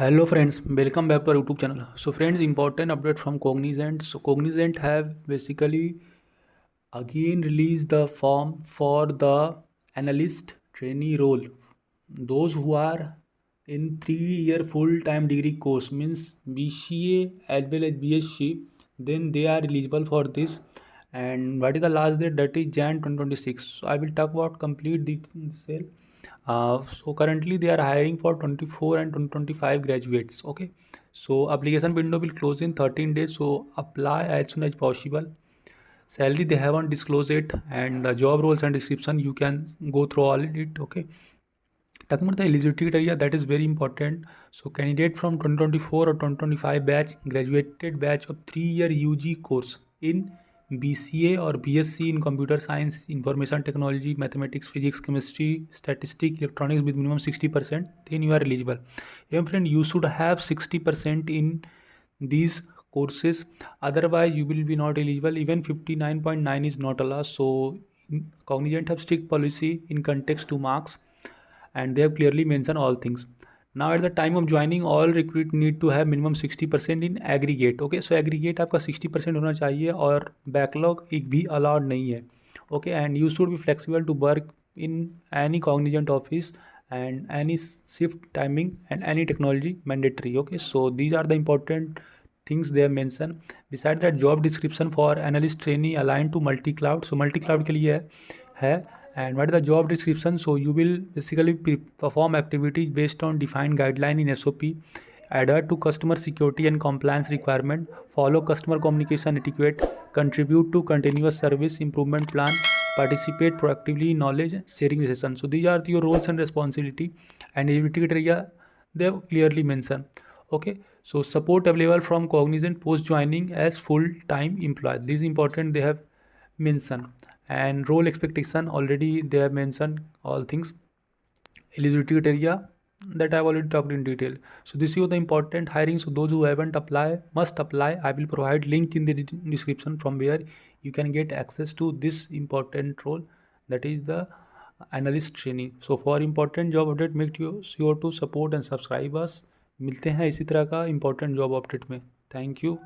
Hello friends, welcome back to our YouTube channel. So friends, important update from Cognizant. So Cognizant have basically again released the form for the analyst trainee role. Those who are in 3 year full-time degree course means BCA as well as BSc, then they are eligible for this. And what is the last date? That is Jan 2026. So I will talk about complete detail. So currently they are hiring for 24 and 2025 graduates. Okay, so application window will close in 13 days. So apply as soon as possible. Salary they haven't disclosed it, and the job roles and description you can go through all it. Okay, talking about the eligibility criteria, that is very important. So candidate from 2024 or 2025 batch graduated batch of 3 year UG course in BCA or BSc in computer science, information technology, mathematics, physics, chemistry, statistics, electronics with minimum 60%, then you are eligible. Even friend, you should have 60% in these courses, otherwise you will be not eligible. Even 59.9 is not allowed. So Cognizant have strict policy in context to marks, and they have clearly mentioned all things. Now at the time of joining, all recruit need to have minimum 60% in aggregate. Okay, so aggregate आपका 60% होना चाहिए और backlog एक भी allowed नहीं है. Okay, and you should be flexible to work in any Cognizant office and any shift timing and any technology mandatory. Okay, so these are the important things they have mentioned. Besides that, job description for analyst trainee aligned to multi cloud. So multi cloud के लिए है. And what is the job description? So you will basically perform activities based on defined guideline in SOP, adhere to customer security and compliance requirement, follow customer communication etiquette, contribute to continuous service improvement plan, participate proactively in knowledge sharing session. So these are your roles and responsibility, and eligibility criteria they have clearly mentioned. Okay, so support available from Cognizant post joining as full time employee. This is important, they have mentioned. And role expectation already they have mentioned all things. Eligibility criteria that I've already talked in detail. So this is the important hiring. So those who haven't apply must apply. I will provide link in the description from where you can get access to this important role, that is the analyst training. So for important job update, make sure to support and subscribe us. मिलते हैं इसी तरह का important job update में. Thank you.